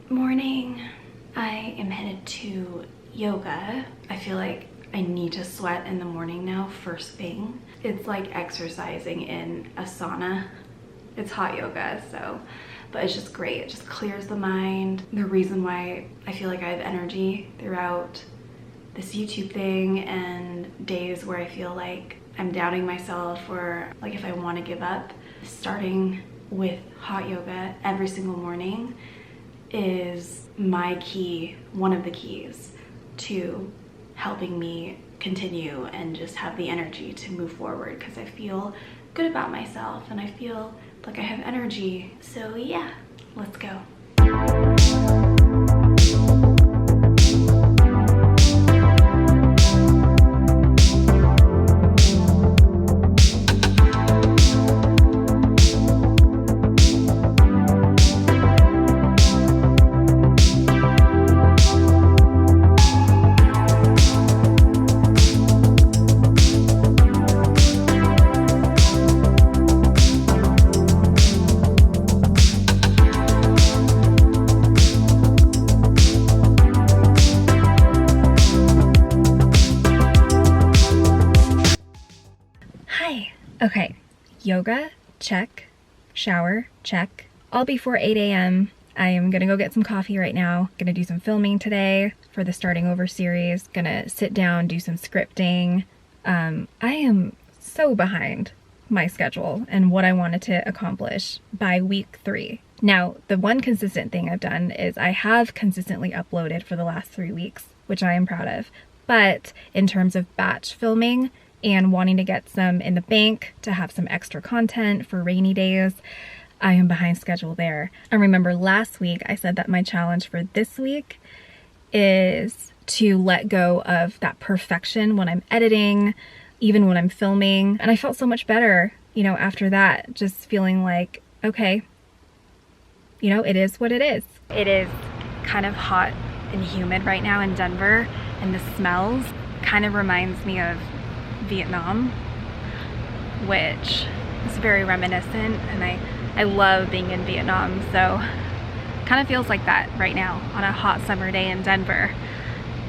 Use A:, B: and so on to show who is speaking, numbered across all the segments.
A: Morning. I am headed to yoga. I feel like I need to sweat in the morning now, first thing. It's like exercising in a sauna. It's hot yoga, but it's just great. It just clears the mind. The reason why I feel like I have energy throughout this YouTube thing and days where I feel like I'm doubting myself or like if I want to give up, starting with hot yoga every single morning is my key, one of the keys to helping me continue and just have the energy to move forward, because I feel good about myself and I feel like I have energy. So yeah, let's go. Okay, yoga, check. Shower, check. All before 8 a.m. I am gonna go get some coffee right now. Gonna do some filming today for the Starting Over series. Gonna sit down, do some scripting. I am so behind my schedule and what I wanted to accomplish by week 3. Now, the one consistent thing I've done is I have consistently uploaded for the last 3 weeks, which I am proud of. But in terms of batch filming, and wanting to get some in the bank to have some extra content for rainy days, I am behind schedule there. I remember last week I said that my challenge for this week is to let go of that perfection when I'm editing, even when I'm filming. And I felt so much better, after that, just feeling like, okay, it is what it is. It is kind of hot and humid right now in Denver, and the smells kind of reminds me of Vietnam, which is very reminiscent, and I love being in Vietnam, so kind of feels like that right now on a hot summer day in Denver.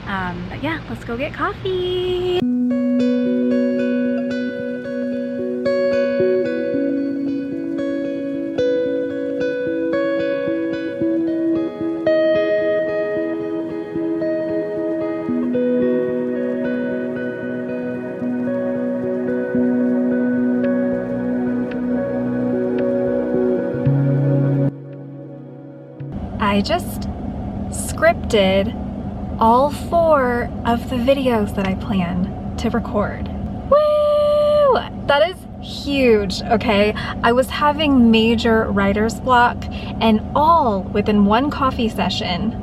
A: But yeah, let's go get coffee. I just scripted all 4 of the videos that I plan to record. Woo! That is huge, okay? I was having major writer's block, and all within one coffee session,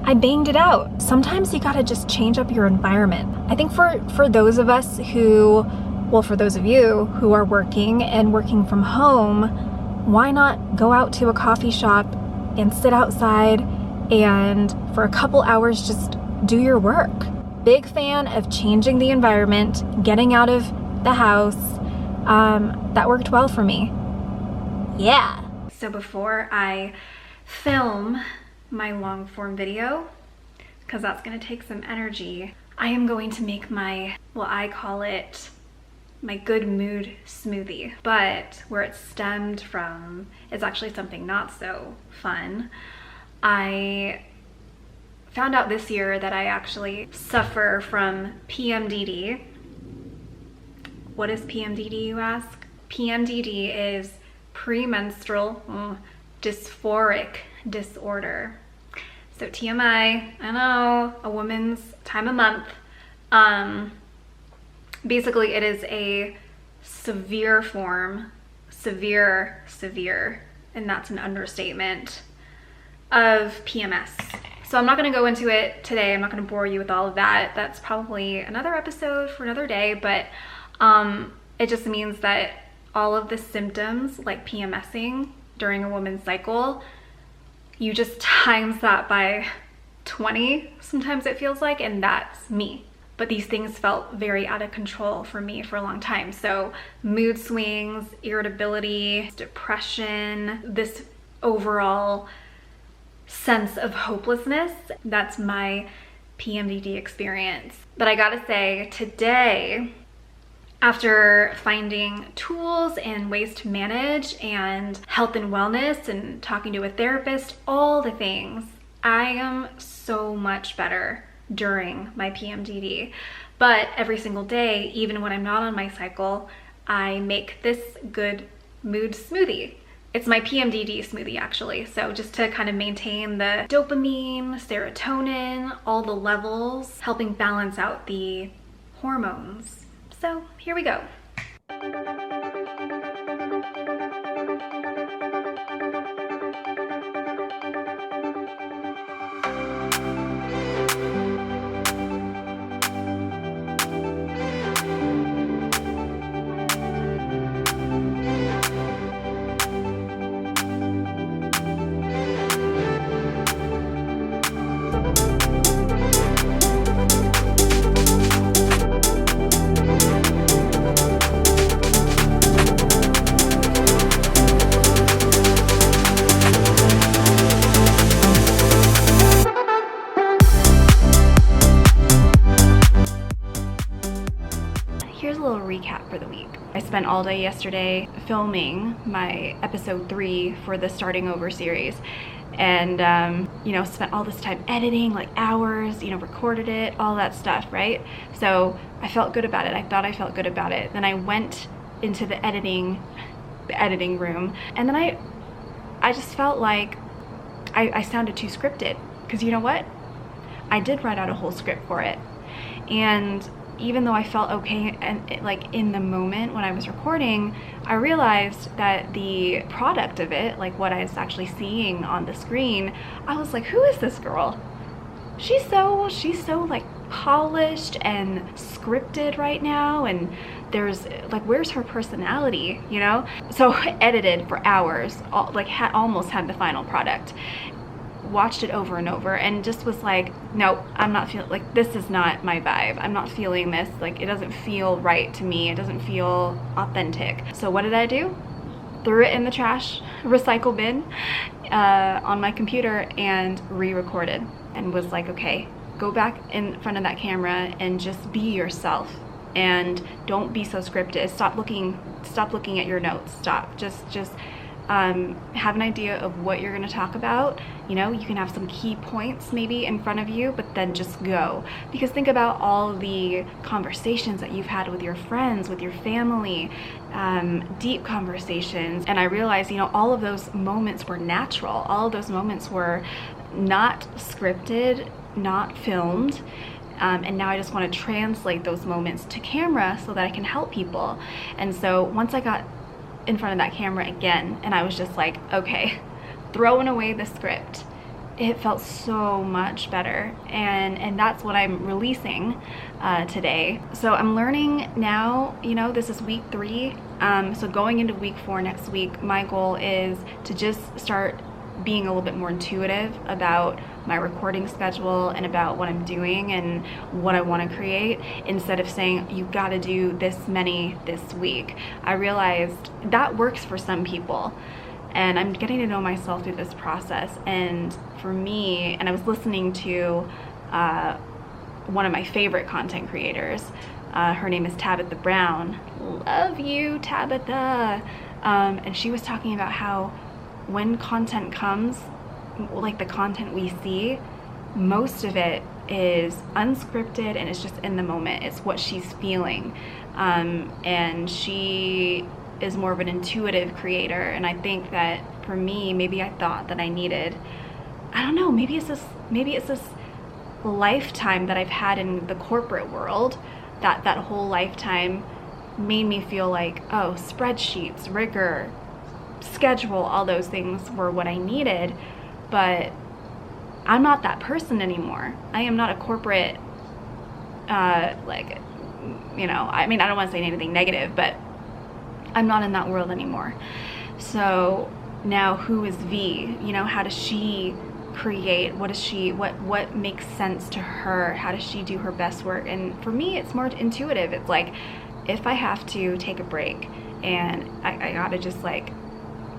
A: I banged it out. Sometimes you gotta just change up your environment. I think for those of us who, well, for those of you who are working and working from home, why not go out to a coffee shop and sit outside and for a couple hours just do your work. Big fan of changing the environment, getting out of the house. That worked well for me. Yeah. So before I film my long form video, because that's gonna take some energy, I am going to make my, well, I call it my good mood smoothie, but where it stemmed from is actually something not so fun. I found out this year that I actually suffer from PMDD. What is PMDD, you ask? PMDD is premenstrual dysphoric disorder. So TMI, I know, a woman's time of month. Basically, it is a severe form, severe, and that's an understatement, of PMS. So I'm not going to go into it today. I'm not going to bore you with all of that. That's probably another episode for another day, but it just means that all of the symptoms, like PMSing during a woman's cycle, you just times that by 20, sometimes it feels like, and that's me. But these things felt very out of control for me for a long time. So mood swings, irritability, depression, this overall sense of hopelessness. That's my PMDD experience. But I gotta say, today, after finding tools and ways to manage and health and wellness and talking to a therapist, all the things, I am so much better during my PMDD. But every single day, even when I'm not on my cycle, I make this good mood smoothie. It's my PMDD smoothie, actually. So just to kind of maintain the dopamine, serotonin, all the levels, helping balance out the hormones. So here we go. Here's a little recap for the week. I spent all day yesterday filming my episode 3 for the Starting Over series, and spent all this time editing, like hours, recorded it, all that stuff, right? So I felt good about it. I thought I felt good about it. Then I went into the editing room, and then I just felt like I sounded too scripted, because you know what? I did write out a whole script for it, and even though I felt okay and like in the moment when I was recording, I realized that the product of it, like what I was actually seeing on the screen, I was like, who is this girl? She's so like polished and scripted right now, and there's like, where's her personality, So I edited for hours, almost had the final product. Watched it over and over and just was like, no, I'm not feeling, like, this is not my vibe. I'm not feeling this. Like, it doesn't feel right to me. It doesn't feel authentic. So what did I do? Threw it in the trash recycle bin on my computer and re-recorded, and was like, okay, go back in front of that camera and just be yourself, and don't be so scripted. Stop looking at your notes. Stop. Just have an idea of what you're going to talk about. You can have some key points maybe in front of you, but then just go. Because think about all the conversations that you've had with your friends, with your family, deep conversations. And I realized, all of those moments were natural. All of those moments were not scripted, not filmed. And now I just want to translate those moments to camera so that I can help people. And so once I got in front of that camera again, and I was just like, okay, throwing away the script, it felt so much better, and that's what I'm releasing today. So I'm learning now, this is week 3, so going into week 4 next week, my goal is to just start being a little bit more intuitive about my recording schedule and about what I'm doing and what I want to create, instead of saying you got to do this many this week. I realized that works for some people, and I'm getting to know myself through this process. And for me, and I was listening to one of my favorite content creators, her name is Tabitha Brown. Love you, Tabitha. And she was talking about how when content comes, like the content we see, most of it is unscripted and it's just in the moment. It's what she's feeling. And she is more of an intuitive creator. And I think that for me, maybe I thought that I needed, I don't know, maybe it's this lifetime that I've had in the corporate world, that whole lifetime made me feel like, oh, spreadsheets, rigor, schedule, all those things were what I needed. But I'm not that person anymore. I am not a corporate, I don't want to say anything negative, but I'm not in that world anymore. So now who is V? How does she create? What makes sense to her? How does she do her best work? And for me, it's more intuitive. It's like, if I have to take a break and I gotta just like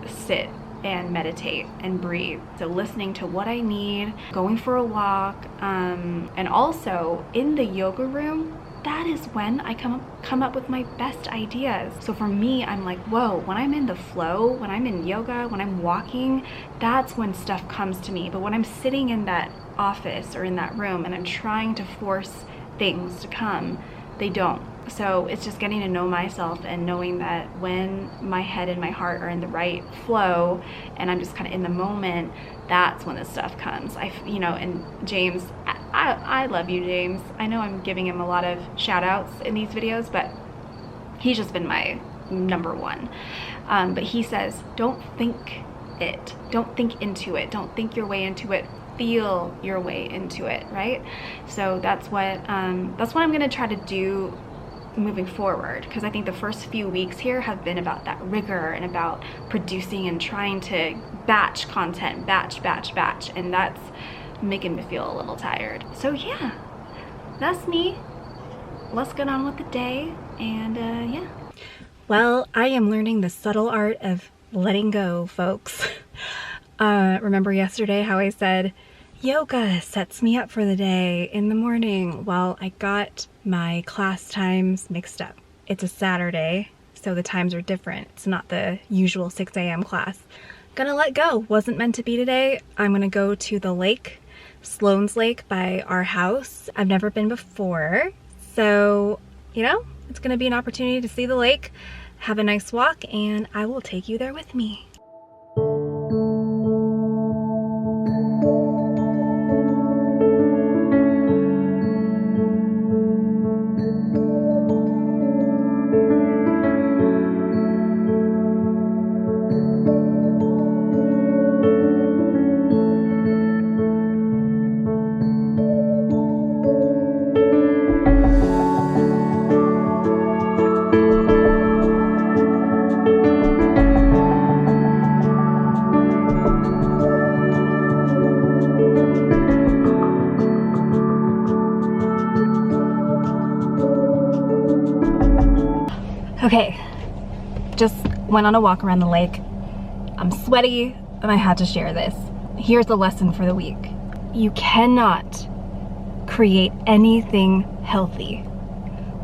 A: sit and meditate and breathe. So listening to what I need, going for a walk, and also in the yoga room, that is when I come up with my best ideas. So for me, I'm like, whoa, when I'm in the flow, when I'm in yoga, when I'm walking, that's when stuff comes to me. But when I'm sitting in that office or in that room and I'm trying to force things to come, they don't. So it's just getting to know myself and knowing that when my head and my heart are in the right flow and I'm just kind of in the moment, that's when the stuff comes. And James, I love you, James. I know I'm giving him a lot of shout outs in these videos, but he's just been my number one. But he says, don't think it. Don't think into it. Don't think your way into it. Feel your way into it, right? So that's what I'm gonna try to do moving forward, because I think the first few weeks here have been about that rigor and about producing and trying to batch content, batch, and that's making me feel a little tired. So yeah, that's me. Let's get on with the day, and yeah. Well, I am learning the subtle art of letting go, folks. Remember yesterday how I said yoga sets me up for the day in the morning? Well, I got my class times mixed up. It's a Saturday, so the times are different. It's not the usual 6 a.m. class. Gonna let go. Wasn't meant to be today. I'm gonna go to the lake, Sloan's Lake by our house. I've never been before, so it's gonna be an opportunity to see the lake, have a nice walk, and I will take you there with me. Okay, just went on a walk around the lake. I'm sweaty and I had to share this. Here's the lesson for the week. You cannot create anything healthy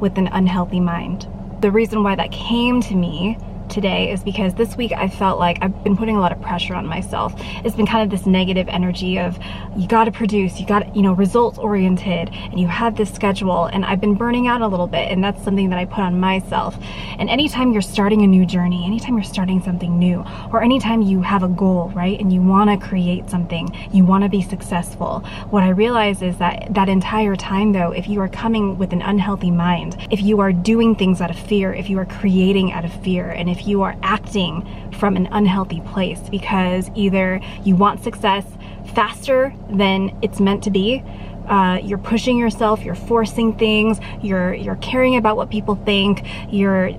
A: with an unhealthy mind. The reason why that came to me today is because this week I felt like I've been putting a lot of pressure on myself. It's been kind of this negative energy of you got to produce, you got to, results oriented, and you have this schedule, and I've been burning out a little bit, and that's something that I put on myself. And anytime you're starting a new journey, anytime you're starting something new, or anytime you have a goal, right, and you want to create something, you want to be successful, what I realize is that entire time though, if you are coming with an unhealthy mind, if you are doing things out of fear, if you are creating out of fear, and if you are acting from an unhealthy place because either you want success faster than it's meant to be, you're pushing yourself, you're forcing things, you're caring about what people think, you're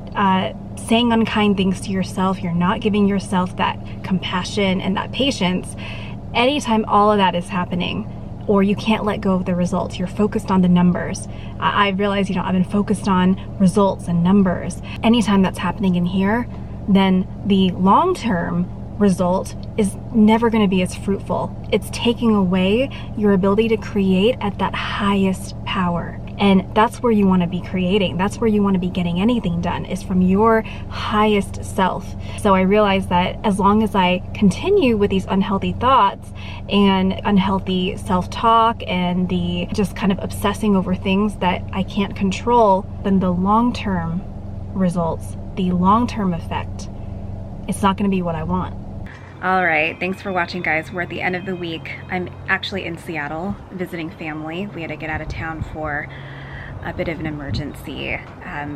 A: saying unkind things to yourself, you're not giving yourself that compassion and that patience. Anytime all of that is happening, or you can't let go of the results, you're focused on the numbers. I realize, I've been focused on results and numbers. Anytime that's happening in here, then the long-term result is never going to be as fruitful. It's taking away your ability to create at that highest power. And that's where you want to be creating. That's where you want to be getting anything done, is from your highest self. So I realized that as long as I continue with these unhealthy thoughts and unhealthy self-talk and the just kind of obsessing over things that I can't control, then the long-term results, the long-term effect, it's not going to be what I want. All right, thanks for watching, guys. We're at the end of the week. I'm actually in Seattle visiting family. We had to get out of town for a bit of an emergency,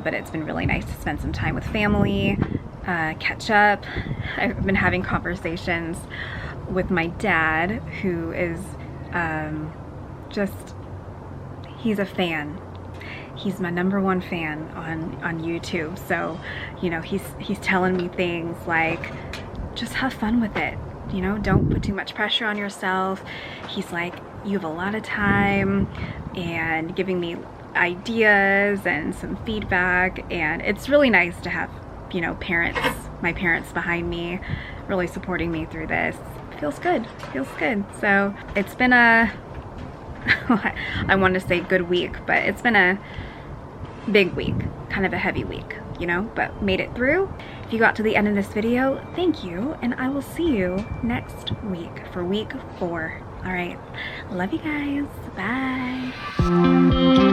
A: but it's been really nice to spend some time with family, catch up. I've been having conversations with my dad, who is he's a fan. He's my #1 fan on YouTube. So, he's telling me things like, just have fun with it. Don't put too much pressure on yourself. He's like, you have a lot of time, and giving me ideas and some feedback. And it's really nice to have, parents my parents behind me, really supporting me through this. Feels good, feels good. So it's been a, I want to say good week, but it's been a big week, kind of a heavy week, you know, but made it through. If you got to the end of this video, thank you, and I will see you next week for week 4. All right, love you guys, bye.